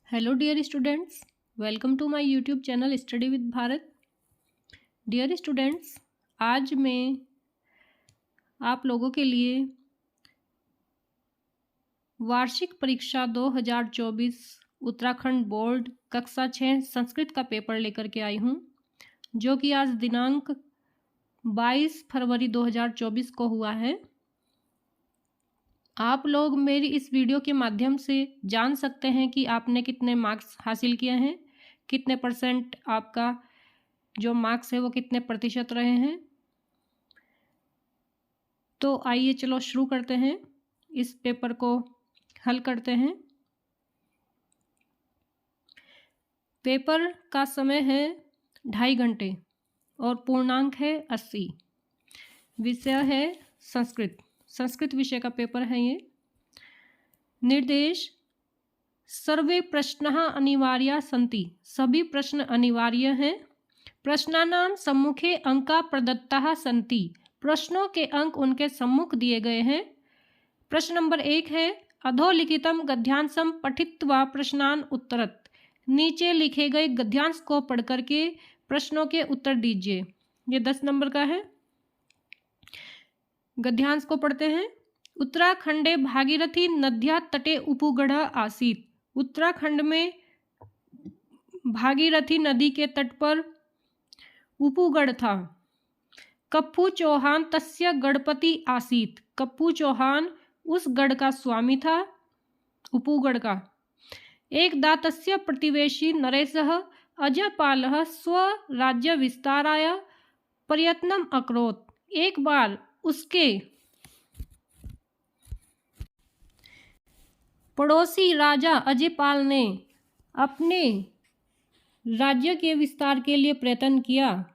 Hello dear students, welcome to my YouTube channel study with Bharat. Dear students, आज मैं आप लोगों के लिए वार्षिक परीक्षा 2024 उत्तराखंड बोर्ड कक्षा 6 संस्कृत का पेपर लेकर के आई हूँ, जो कि आज दिनांक 22 फरवरी 2024 को हुआ है। आप लोग मेरी इस वीडियो के माध्यम से जान सकते हैं कि आपने कितने मार्क्स हासिल किए हैं, कितने परसेंट आपका जो मार्क्स है वो कितने प्रतिशत रहे हैं। तो आइए चलो शुरू करते हैं, इस पेपर को हल करते हैं। पेपर का समय है 2.5 घंटे और पूर्णांक है 80। विषय है संस्कृत विषय का पेपर है ये। निर्देश: सर्वे प्रश्नः अनिवार्या सन्ति, सभी प्रश्न अनिवार्य हैं। प्रश्नानां सम्मुखे अंका प्रदत्ताः सन्ति, प्रश्नों के अंक उनके सम्मुख दिए गए हैं। प्रश्न नंबर 1 है अधोलिखितम गद्यांशम पठित्वा प्रश्नान उत्तरत, नीचे लिखे गए गद्यांश को पढ़ करके प्रश्नों के उत्तर दीजिए। ये 10 नंबर का है। गद्यांश को पढ़ते हैं। उत्तराखंडे भागीरथी नद्या तटे उपगढ़ आसीत, उत्तराखंड में भागीरथी नदी के तट पर उपगढ़ था। कप्पू चौहान तस्य गणपति आसीत, कप्पू चौहान उस गढ़ का स्वामी था, उपगढ़ का। एक दातस्य प्रतिवेशी नरेशः अजयपालः स्वराज्य विस्ताराय प्रयत्नम अकरोत्, एक बार उसके पड़ोसी राजा अजयपाल ने अपने राज्य के विस्तार के लिए प्रयत्न किया।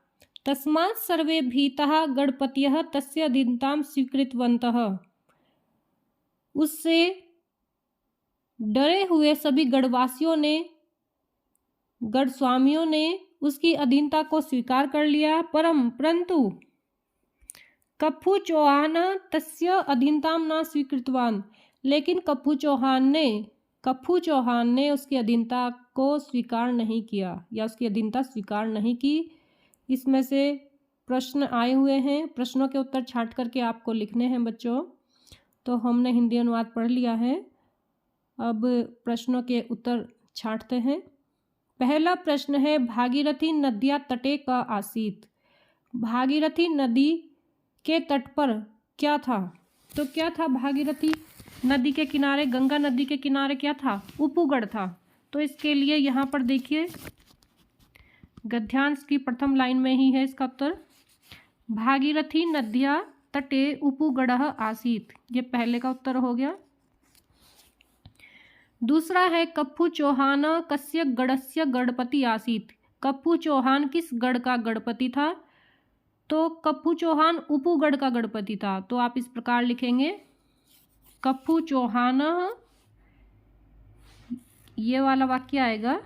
तस्मात् सर्वे भीताः गणपतयः तस्य अधीनतां स्वीकृतवन्तः, उससे डरे हुए सभी गढ़वासियों ने, गढ़ स्वामियों ने उसकी अधीनता को स्वीकार कर लिया। परंतु कप्पू चौहान तस्य अधीनतां न स्वीकृतवान, लेकिन कप्पू चौहान ने उसकी अधीनता को स्वीकार नहीं किया या उसकी अधीनता स्वीकार नहीं की। इसमें से प्रश्न आए हुए हैं, प्रश्नों के उत्तर छांट करके आपको लिखने हैं बच्चों। तो हमने हिंदी अनुवाद पढ़ लिया है, अब प्रश्नों के उत्तर छांटते हैं। पहला प्रश्न है भागीरथी नद्या तटे का आसीत, भागीरथी नदी के तट पर क्या था? तो क्या था भागीरथी नदी के किनारे, गंगा नदी के किनारे क्या था? उपगढ़ था। तो इसके लिए यहाँ पर देखिए गद्यांश की प्रथम लाइन में ही है इसका उत्तर। भागीरथी नद्या तटे उपगढ़ आसीत, ये पहले का उत्तर हो गया। दूसरा है कप्पू चौहान कस्य गढ़स्य गणपति आसीत, कप्पू चौहान किस गढ़ का गणपति था? तो कप्पू चौहान उपगढ़ का गणपति था। तो आप इस प्रकार लिखेंगे कप्पू चौहान, ये वाला वाक्य आएगा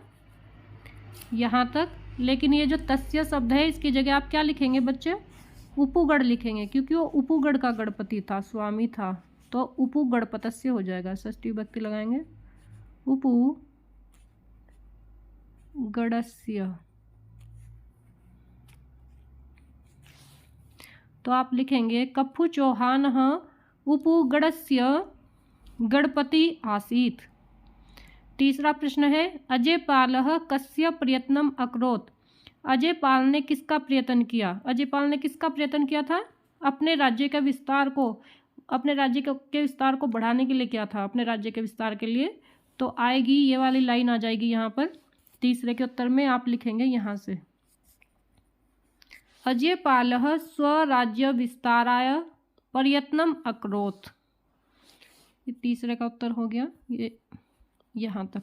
यहाँ तक। लेकिन ये जो तस्य शब्द है इसकी जगह आप क्या लिखेंगे बच्चे? उपगढ़ लिखेंगे, क्योंकि वो उपगढ़ का गणपति था, स्वामी था। तो उपगणपतस्य हो जाएगा, षष्ठी विभक्ति लगाएंगे, उपगढ़स्य। तो आप लिखेंगे कप्पू चौहान उपगढ़स्य गणपति आसीत। तीसरा प्रश्न है अजयपालः कस्य प्रयत्नम अकरोत्, अजयपाल ने किसका प्रयत्न किया? अजयपाल ने किसका प्रयत्न किया था? अपने राज्य के विस्तार को बढ़ाने के लिए क्या था? अपने राज्य के विस्तार के लिए। तो आएगी ये वाली लाइन आ जाएगी यहाँ पर, तीसरे के उत्तर में आप लिखेंगे यहाँ से अजयपालः स्वराज्य विस्ताराय प्रयत्नम अकरोत्, ये तीसरे का उत्तर हो गया, ये यहाँ तक।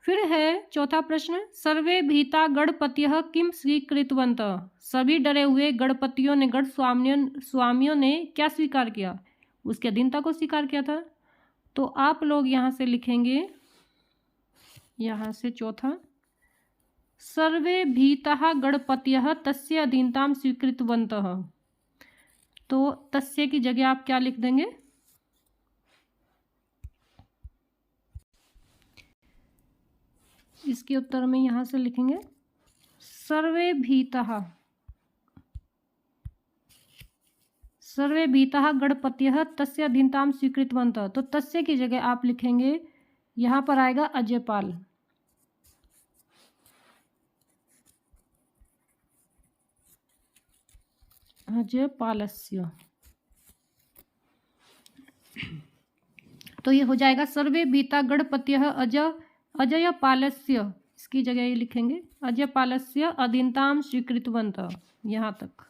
फिर है चौथा प्रश्न सर्वे भीता गणपतयः किम स्वीकृतवन्तः, सभी डरे हुए गणपतियों ने, गढ़ स्वामियों ने क्या स्वीकार किया? उसकी अधीनता को स्वीकार किया था। तो आप लोग यहाँ से लिखेंगे, यहाँ से चौथा, सर्वे भीताः गणपतयः तस्य अधीनतां स्वीकृतवन्तः। तो तस्य की जगह आप क्या लिख देंगे? इसके उत्तर में यहाँ से लिखेंगे सर्वे भीतः गणपतयः तस्य अधीनतां स्वीकृतवन्तः। तो तस्य की जगह आप लिखेंगे, यहाँ पर आएगा अजयपाल। अजयपालस्य। तो ये हो जाएगा सर्वे भीता गणपतयः अजयपालस्य। इसकी जगह ये लिखेंगे अजयपालस्य अधीनतां स्वीकृतवन्तः। यहाँ तक।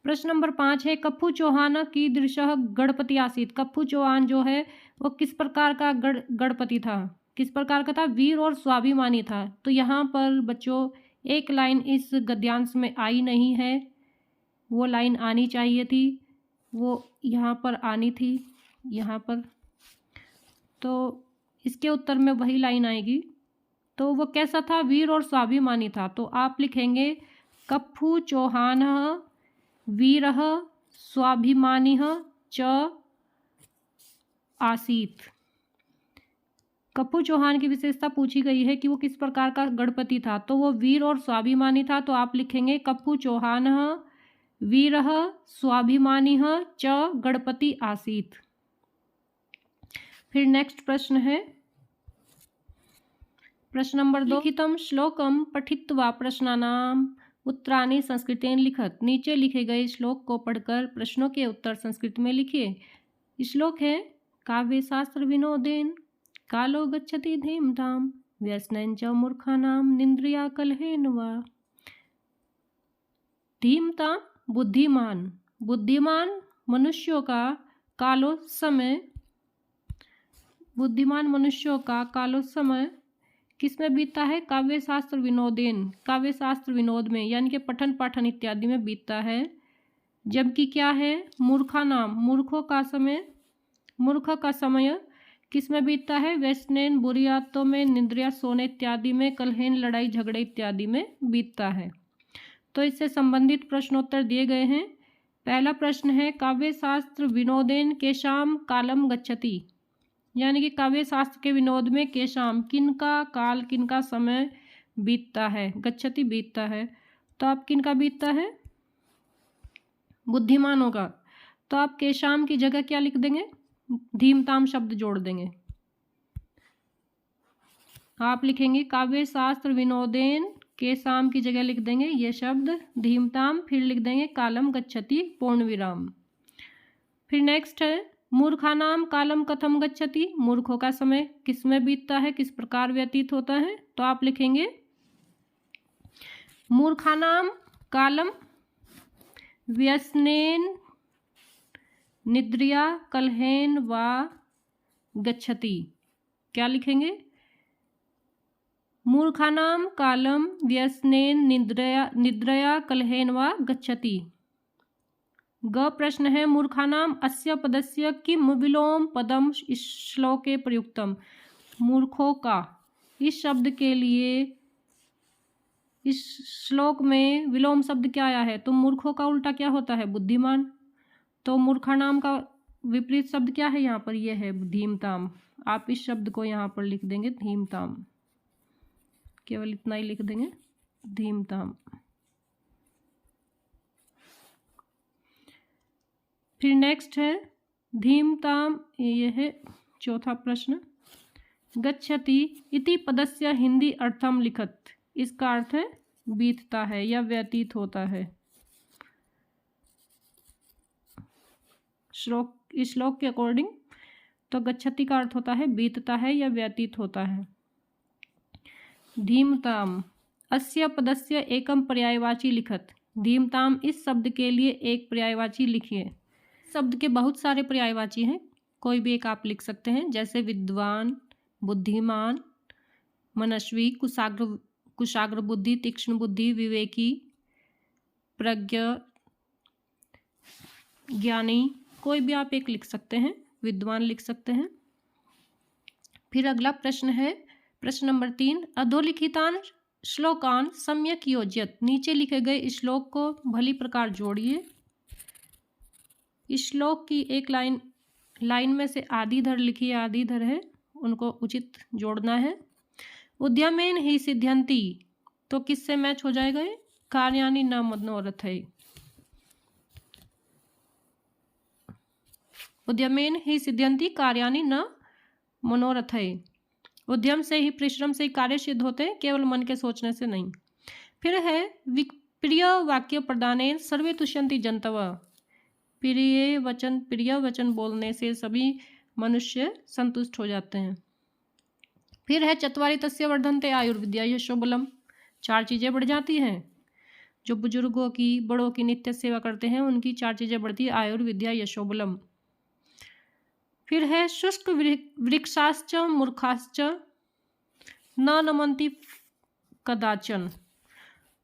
प्रश्न नंबर 5 है कप्पू चौहान कीदृशः गणपति आसीत्। कप्पू चौहान जो है वो किस प्रकार का गणपति था, किस प्रकार का था? वीर और स्वाभिमानी था। तो यहाँ पर बच्चों एक लाइन इस गद्यांश में आई नहीं है, वो लाइन आनी चाहिए थी, वो यहाँ पर आनी थी, यहाँ पर। तो इसके उत्तर में वही लाइन आएगी। तो वो कैसा था? वीर और स्वाभिमानी था। तो आप लिखेंगे कप्पू चौहान वीरः स्वाभिमानिः च आसीत्। कप्पू चौहान की विशेषता पूछी गई है कि वो किस प्रकार का गणपति था। तो वो वीर और स्वाभिमानी था। तो आप लिखेंगे कप्पू चौहान वीरः स्वाभिमानिः च गणपति आसीत्। फिर नेक्स्ट प्रश्न है प्रश्न नंबर 2 लिखितं श्लोकम पठित्वा प्रश्नानाम उत्तराणि संस्कृतेन लिखत। नीचे लिखे गए श्लोक को पढ़कर प्रश्नों के उत्तर संस्कृत में लिखिए। श्लोक है काव्यशास्त्र विनोदेन कालो गच्छति धीमताम व्यसनेन च मूर्खानां निंद्रिया कलहेन वा। धीमताम बुद्धिमान, बुद्धिमान मनुष्यों का कालो समय, बुद्धिमान मनुष्यों का कालो समय किस में बीतता है? काव्य शास्त्र विनोदेन, काव्य शास्त्र विनोद में, यानी कि पठन पाठन इत्यादि में बीतता है। जबकि क्या है? मूर्खा नाम, मूर्खों का समय, मूर्ख का समय किस में बीतता है? व्यसनेन बुरी आदतों में, निद्रिया सोने इत्यादि में, कलहेन लड़ाई झगड़े इत्यादि में बीतता है। तो इससे संबंधित प्रश्नोत्तर दिए गए हैं। पहला प्रश्न है काव्य शास्त्र विनोदेन केशाम कालम गच्छति, यानी कि काव्य शास्त्र के विनोद में केशाम किनका काल, किनका समय बीतता है? गच्छति बीतता है। तो आप किनका बीतता है? बुद्धिमानों का। तो आप केशाम की जगह क्या लिख देंगे? धीमताम शब्द जोड़ देंगे। आप लिखेंगे काव्य शास्त्र विनोदेन केशाम की जगह लिख देंगे ये शब्द धीमताम, फिर लिख देंगे कालम गच्छति पूर्ण विराम। फिर नेक्स्ट है मूर्खानाम कालम कथम गच्छति, मूर्खों का समय किस में बीतता है, किस प्रकार व्यतीत होता है? तो आप लिखेंगे मूर्खानाम कालम व्यसनेन निद्रिया कलहेन वा गच्छति। क्या लिखेंगे? मूर्खानाम कालम व्यसनेन निद्रया कलहेन वा गच्छति। ग प्रश्न है मूर्खानाम अस्य पदस्य किम विलोम पदम इस श्लोके प्रयुक्तम। मूर्खों का इस शब्द के लिए इस श्लोक में विलोम शब्द क्या आया है? तो मूर्खों का उल्टा क्या होता है? बुद्धिमान। तो मूर्खानाम का विपरीत शब्द क्या है यहाँ पर? यह है धीमताम। आप इस शब्द को यहाँ पर लिख देंगे धीमताम, केवल इतना ही लिख देंगे धीमताम। फिर नेक्स्ट है धीमताम, यह है चौथा प्रश्न। गच्छति इति पदस्य हिंदी अर्थम लिखत। इसका अर्थ है बीतता है या व्यतीत होता है। इस श्लोक के अकॉर्डिंग तो गच्छति का अर्थ होता है बीतता है या व्यतीत होता है। धीमताम अस्य पदस्य एकम पर्यायवाची लिखत। धीमताम इस शब्द के लिए एक पर्यायवाची लिखिए। शब्द के बहुत सारे पर्यायवाची हैं, कोई भी एक आप लिख सकते हैं, जैसे विद्वान, बुद्धिमान, मनस्वी, कुशाग्र बुद्धि, तीक्ष्ण बुद्धि, विवेकी, प्रज्ञ, ज्ञानी, कोई भी आप एक लिख सकते हैं, विद्वान लिख सकते हैं। फिर अगला प्रश्न है प्रश्न नंबर 3 अधोलिखितान श्लोकान सम्यक योज्यत। नीचे लिखे गए श्लोक को भली प्रकार जोड़िए। इस श्लोक की एक लाइन में से आधी धर लिखी है, आधी धर है, उनको उचित जोड़ना है। उद्यमेन ही सिद्ध्यन्ति, तो किससे मैच हो जाएगा ये? कार्याणि न मनोरथै। उद्यमेन ही सिद्ध्यन्ति कार्याणि न मनोरथै। उद्यम से ही, परिश्रम से ही कार्य सिद्ध होते हैं, केवल मन के सोचने से नहीं। फिर है प्रिय वाक्य प्रदानेन सर्वे तुष्यन्ति जन्तवः। प्रिय वचन बोलने से सभी मनुष्य संतुष्ट हो जाते हैं। फिर है चत्वारि तस्य वर्धन्ते आयुर्विद्या यशो बलम। 4 चीज़ें बढ़ जाती हैं। जो बुजुर्गों की, बड़ों की नित्य सेवा करते हैं, उनकी 4 चीज़ें बढ़ती है, आयुर्विद्या यशो बलम। फिर है शुष्क वृक्षाश्च मूर्खाश्च न नमन्ति कदाचन।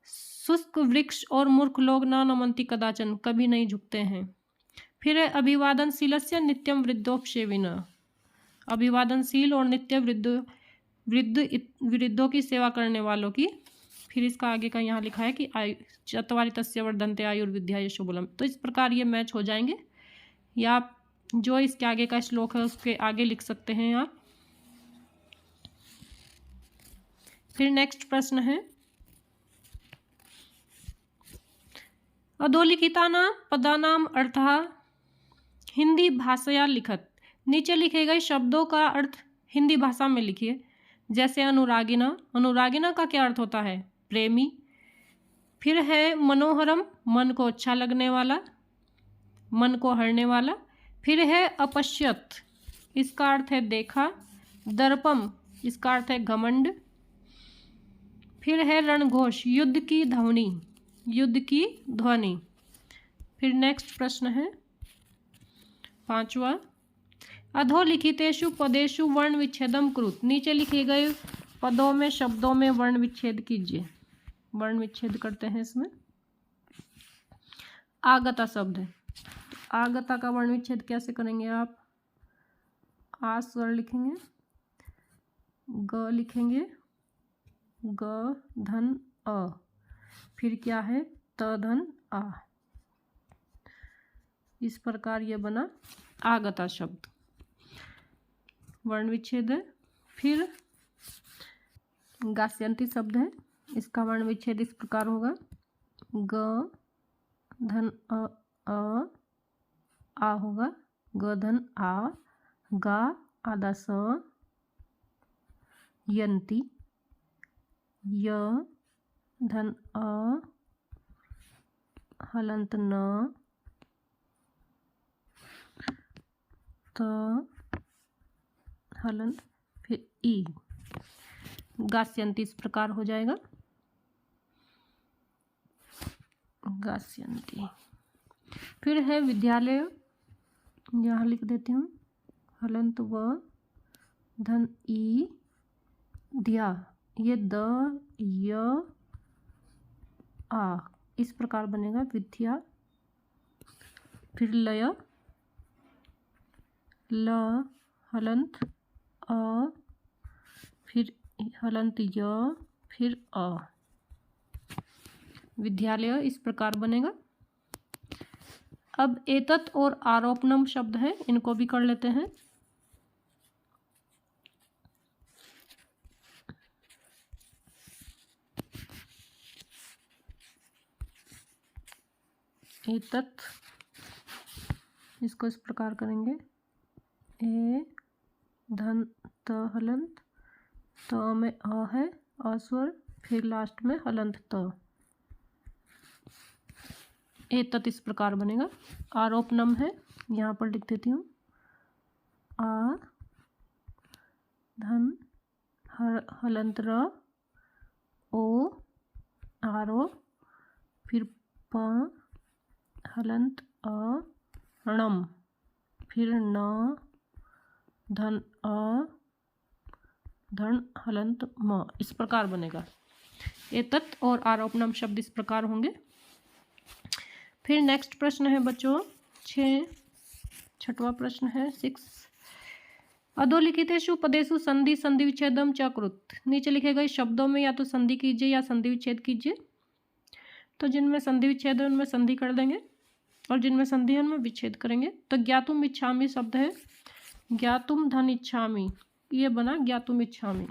शुष्क वृक्ष और मूर्ख लोग न नमन्ति कदाचन, कभी नहीं झुकते हैं। फिर है अभिवादनशीलस्य नित्यम वृद्धोपसेविनः। अभिवादनशील और नित्य वृद्धों की सेवा करने वालों की। फिर इसका आगे का यहाँ लिखा है कि चत्वारि तस्य वर्धन्ते आयुर्विद्या यशो बलम। तो इस प्रकार ये मैच हो जाएंगे, या आप जो इसके आगे का श्लोक है उसके आगे लिख सकते हैं आप। फिर नेक्स्ट प्रश्न है, अधोलिखितानां पदानां अर्थः हिंदी भाषया लिखत। नीचे लिखे गए शब्दों का अर्थ हिंदी भाषा में लिखिए। जैसे अनुरागिना, अनुरागिना का क्या अर्थ होता है? प्रेमी। फिर है मनोहरम, मन को अच्छा लगने वाला, मन को हरने वाला। फिर है अपश्यत, इसका अर्थ है देखा। दर्पम, इसका अर्थ है घमंड। फिर है रणघोष, युद्ध की ध्वनि, युद्ध की ध्वनि। फिर नेक्स्ट प्रश्न है 5वां, अधोलिखितेषु पदेषु वर्ण विच्छेदम कुरुत। नीचे लिखे गए पदों में, शब्दों में वर्ण विच्छेद कीजिए। वर्ण विच्छेद करते हैं इसमें। आगता शब्द है, तो आगता का वर्ण विच्छेद कैसे करेंगे आप? आ स्वर लिखेंगे, ग लिखेंगे, ग धन अ, फिर क्या है? त धन आ। इस प्रकार ये बना आगता शब्द, वर्ण विच्छेद है। फिर गास्यन्ति शब्द है, इसका वर्ण विच्छेद इस प्रकार होगा, ग धन अ आ होगा, ग धन आ, गा आधा स, यन्ति, य धन अ, हलंत न, त हलंत, फिर ई। गास्यन्ति इस प्रकार हो जाएगा, गास्यन्ति। फिर है विद्यालय, यहाँ लिख देती हूँ, हलंत व धन ई दिया, ये द य आ, इस प्रकार बनेगा विद्या। फिर लय, ल हलंत अ, फिर हलंत य, फिर अ, विद्यालय इस प्रकार बनेगा। अब एतत् और आरोपणम शब्द है, इनको भी कर लेते हैं। एतत्, इसको इस प्रकार करेंगे, ए धन त हलंत, त में अ है, अस्वर, फिर लास्ट में हलंत त। एतत् इस प्रकार बनेगा। आरोपणम है, यहाँ पर लिख देती हूँ, आ धन हलंत र, ओ आरो, फिर प हलंत अ णम, फिर न धन अ धन हलंत म, इस प्रकार बनेगा। एतत् और आरोपणम शब्द इस प्रकार होंगे। फिर नेक्स्ट प्रश्न है बच्चों 6वां प्रश्न है 6, अधोलिखितेषु पदेषु संधि संधि विच्छेदम च कुरुत। नीचे लिखे गए शब्दों में या तो संधि कीजिए या संधि विच्छेद कीजिए। तो जिनमें संधि विच्छेद है उनमें संधि कर देंगे, और जिनमें संधि है उनमें विच्छेद करेंगे। तो ज्ञातुम इच्छामि शब्द है, ज्ञातुम धन इच्छामि, ये बना ज्ञातुम इच्छामि।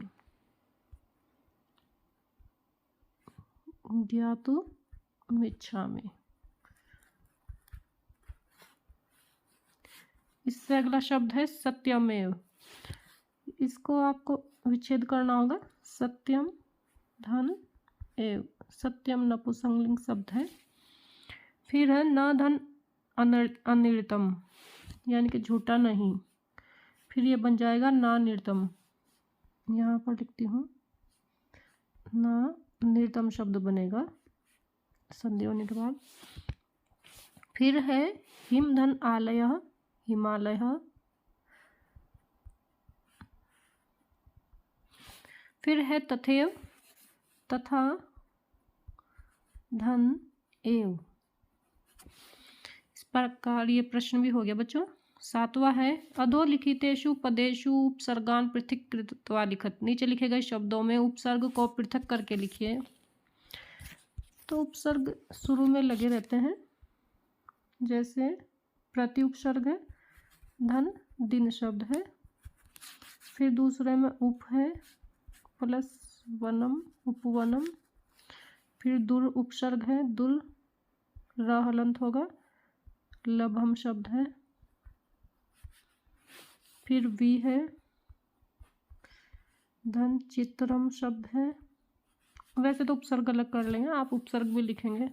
ज्ञातुमिच्छामि। इससे अगला शब्द है सत्यमेव। इसको आपको विच्छेद करना होगा। सत्यम धन एव। सत्यम नपुंसकलिंग शब्द है। फिर है न धन अनिर्तम, यानी कि झूठा नहीं। फिर ये बन जाएगा ना निर्तम। यहाँ पर लिखती हूँ, ना निर्तम शब्द बनेगा संधि होने के बाद। फिर है हिम धन आलय, हिमालय। फिर है तथैव, तथा धन एव। इस प्रकार ये प्रश्न भी हो गया बच्चों। 7वां है अधोलिखितेषु पदेषु उपसर्गान पृथक कृत्वा लिखत। नीचे लिखे गए शब्दों में उपसर्ग को पृथक करके लिखिए। तो उपसर्ग शुरू में लगे रहते हैं, जैसे प्रति उपसर्ग है, धन दिन शब्द है। फिर दूसरे में उप है प्लस वनम, उपवनम। फिर दुर उपसर्ग है, दुल र हलंत होगा, लभम शब्द है। फिर वी है, धन चित्रम शब्द है। वैसे तो उपसर्ग अलग कर लेंगे, आप उपसर्ग भी लिखेंगे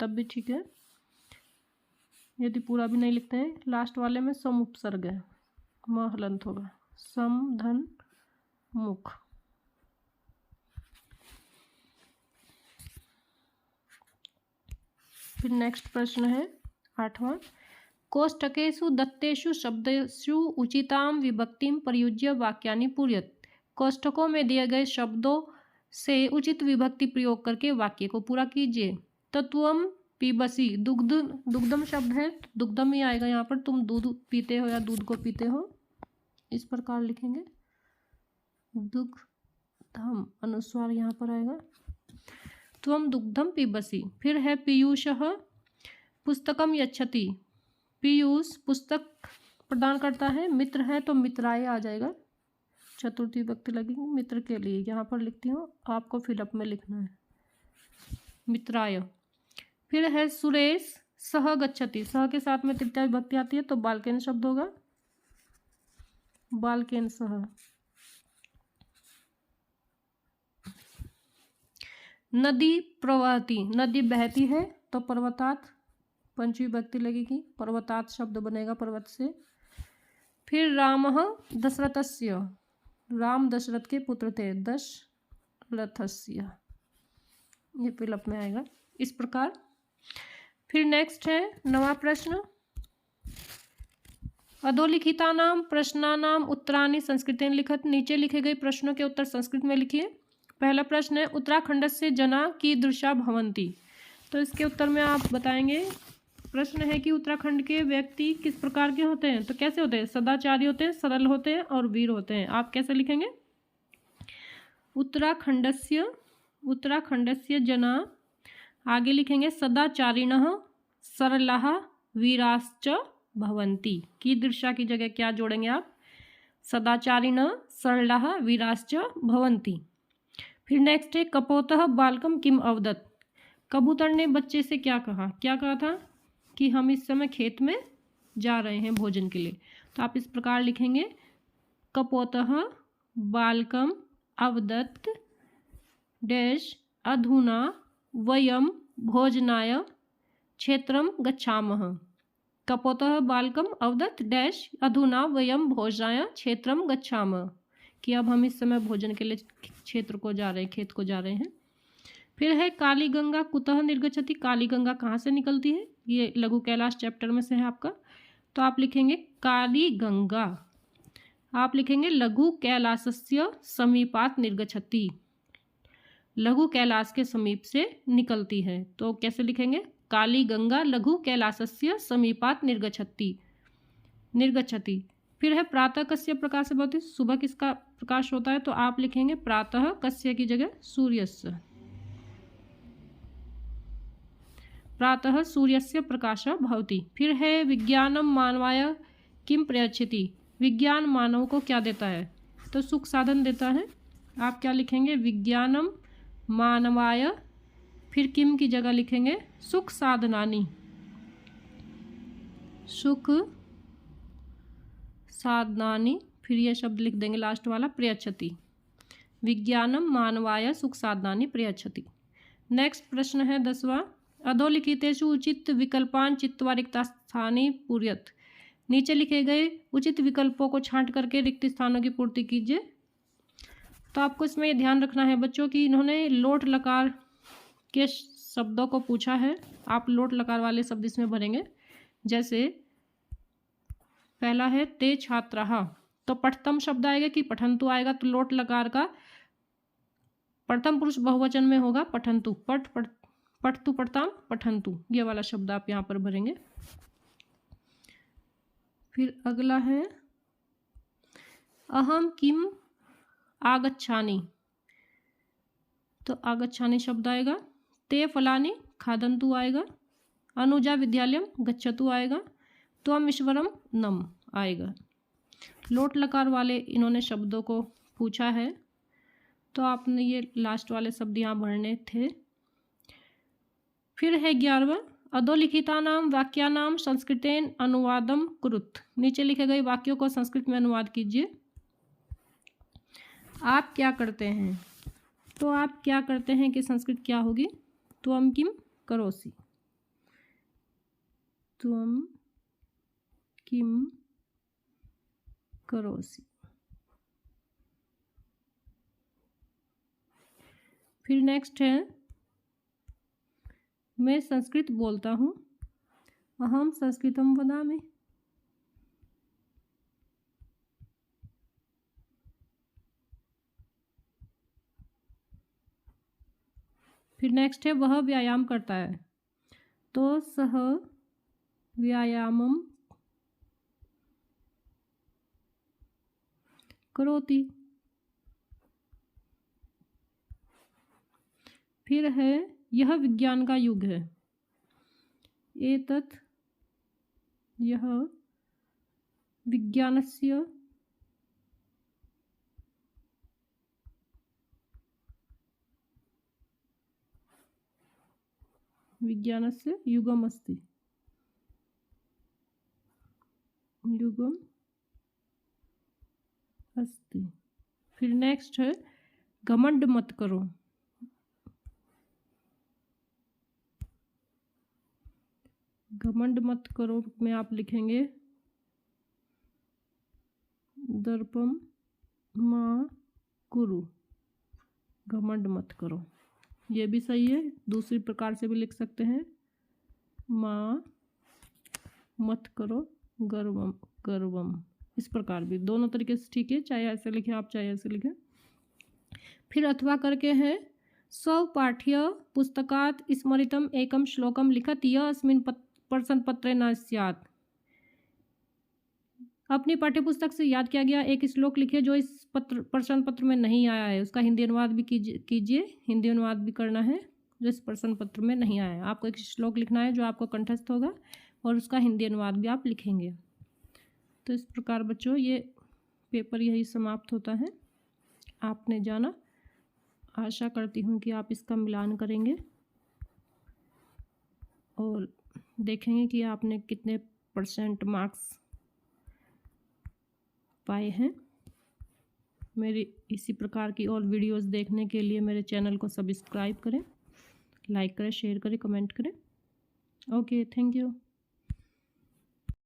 तब भी ठीक है, यदि पूरा भी नहीं लिखते हैं। लास्ट वाले में सम उपसर्ग है, म हलंत होगा, सम धन मुख। फिर नेक्स्ट प्रश्न है 8वां। कोष्ठकेषु दत्तेषु शब्देषु उचितां विभक्तिं प्रयुज्य वाक्यानि पूरयत। कोष्ठकों में दिए गए शब्दों से उचित विभक्ति प्रयोग करके वाक्य को पूरा कीजिए। तत्वम पीबसी, दुग्ध, दुग्धम शब्द है, दुग्धम ही आएगा यहाँ पर। तुम दूध पीते हो या दूध को पीते हो, इस प्रकार लिखेंगे। दुग्धम अनुस्वार यहाँ पर आएगा। त्वम दुग्धम पीबसी। फिर है पीयूषः पुस्तकम यच्छति। पीयूष पुस्तक प्रदान करता है। मित्र है तो मित्राय आ जाएगा, चतुर्थी विभक्ति लगेगी मित्र के लिए। यहाँ पर लिखती हूँ, आपको फिलअप में लिखना है, मित्राय। फिर है सुरेश सह गच्छति। सह के साथ में तृतीया विभक्ति आती है तो बालकेन शब्द होगा, बालकेन सह। नदी प्रवहति, नदी बहती है तो पर्वतात पंचमी विभक्ति लगेगी, पर्वतात शब्द बनेगा पर्वत से। फिर रामः दशरथस्य, राम दशरथ के पुत्र थे, दशरथस्य, ये फिलअप में आएगा इस प्रकार। फिर नेक्स्ट है 9वां प्रश्न। अधोलिखितानां प्रश्नानां उत्तराणि संस्कृतेन लिखत। नीचे लिखे गए प्रश्नों के उत्तर संस्कृत में लिखिए। पहला प्रश्न है उत्तराखंडस्य जना कीदृशा भवन्ति। तो इसके उत्तर में आप बताएंगे। प्रश्न है कि उत्तराखंड के व्यक्ति किस प्रकार के होते हैं। तो कैसे होते हैं, सदाचारी होते हैं, सरल होते हैं और वीर होते हैं। आप कैसे लिखेंगे, उत्तराखंडस्य जना, आगे लिखेंगे सदाचारिणः सरलाः वीराश्च भवन्ति। कीदृशा की जगह क्या जोड़ेंगे आप, सदाचारिणः सरलाः वीराश्च भवन्ति। फिर नेक्स्ट है कपोतः बालकम किम अवदत्। कबूतर ने बच्चे से क्या कहा था कि हम इस समय खेत में जा रहे हैं भोजन के लिए। तो आप इस प्रकार लिखेंगे, कपोतः बालकम अवदत् डैश अधुना वयम भोजनाय क्षेत्रम गच्छामः। कपोतः बालकम अवदत् डैश अधुना वयम भोजनाय क्षेत्रम गच्छामः, कि अब हम इस समय भोजन के लिए क्षेत्र को जा रहे हैं, खेत को जा रहे हैं। फिर है काली गंगा कुतः निर्गच्छति। काली गंगा कहाँ से निकलती है, ये लघु कैलाश चैप्टर में से है आपका। तो आप लिखेंगे काली गंगा, आप लिखेंगे लघु कैलासस्य समीपात निर्गच्छति, लघु कैलाश के समीप से निकलती है। तो कैसे लिखेंगे, काली गंगा लघु कैलासस्य समीपात निर्गच्छति। फिर है प्रातः कस्य प्रकाश भवति। सुबह किसका प्रकाश होता है। तो आप लिखेंगे प्रातः कस्य की जगह सूर्यस्य, प्रातः सूर्यस्य प्रकाशः भवति। फिर है विज्ञानम मानवाय किम प्रयच्छति। विज्ञान मानव को क्या देता है, तो सुख साधन देता है। आप क्या लिखेंगे, विज्ञानम मानवाय फिर किम की जगह लिखेंगे सुख साधनानी, सुख साधनानी, फिर ये शब्द लिख देंगे लास्ट वाला प्रयच्छति, विज्ञानम मानवाय सुख साधनानी प्रयच्छति। नेक्स्ट प्रश्न है 10वां, अधोलिखितेषु उचित विकल्पान चित्वा रिक्त स्थानी पूर्यत। नीचे लिखे गए उचित विकल्पों को छांट करके रिक्त स्थानों की पूर्ति कीजिए। तो आपको इसमें ये ध्यान रखना है बच्चों कि इन्होंने लोट लकार के शब्दों को पूछा है। आप लोट लकार वाले शब्द इसमें भरेंगे। जैसे पहला है ते छात्रः, तो पठतम शब्द आएगा कि पठन्तु आएगा, तो लोट लकार का प्रथम पुरुष बहुवचन में होगा पठन्तु, पठतु पठताम पठन्तु, ये वाला शब्द आप यहाँ पर भरेंगे। फिर अगला है अहम किम आगच्छानि, तो आगच्छानि शब्द आएगा। ते फलानि खादन्तु आएगा। अनुजा विद्यालयम गच्छतु आएगा। त्वम ईश्वरम नम आएगा। लोट लकार वाले इन्होंने शब्दों को पूछा है, तो आपने ये लास्ट वाले शब्द यहाँ भरने थे। फिर है 11वां, अधोलिखितानां वाक्यानां संस्कृतेन अनुवादम कुरुत। नीचे लिखे गए वाक्यों को संस्कृत में अनुवाद कीजिए। आप क्या करते हैं, तो आप क्या करते हैं कि संस्कृत क्या होगी, त्वम किम करोसि, त्वम किम करोसि। फिर नेक्स्ट है मैं संस्कृत बोलता हूँ, अहम संस्कृतम वदामि। फिर नेक्स्ट है वह व्यायाम करता है, तो सह व्यायामम करोति। फिर है यह विज्ञान का युग है, एतत् यह विज्ञानस्य युगम अस्ति, युगम अस्ति। फिर नेक्स्ट है घमंड मत करो, घमंड मत करो में आप लिखेंगे दर्पम मा कुरु, घमंड मत करो। ये भी सही है, दूसरी प्रकार से भी लिख सकते हैं, माँ मत करो गर्वम, गर्वम, इस प्रकार भी, दोनों तरीके से ठीक है, चाहे ऐसे लिखें आप चाहे ऐसे लिखें। फिर अथवा करके है स्वपाठ्य पुस्तकात् स्मरितम एकम श्लोकम लिखत यह अस्मिन् प्रश्न पत्रे न स्यात्। अपनी पाठ्यपुस्तक से याद किया गया एक श्लोक लिखिए जो इस प्रश्न पत्र में नहीं आया है, उसका हिंदी अनुवाद भी कीजिए, हिंदी अनुवाद भी करना है जो इस प्रश्न पत्र में नहीं आया है। आपको एक श्लोक लिखना है जो आपको कंठस्थ होगा और उसका हिंदी अनुवाद भी आप लिखेंगे। तो इस प्रकार बच्चों ये पेपर यही समाप्त होता है। आपने जाना, आशा करती हूँ कि आप इसका मिलान करेंगे और देखेंगे कि आपने कितने % मार्क्स पाए हैं। मेरी इसी प्रकार की और वीडियोस देखने के लिए मेरे चैनल को सब्सक्राइब करें, लाइक करें, शेयर करें, कमेंट करें। Okay, thank you.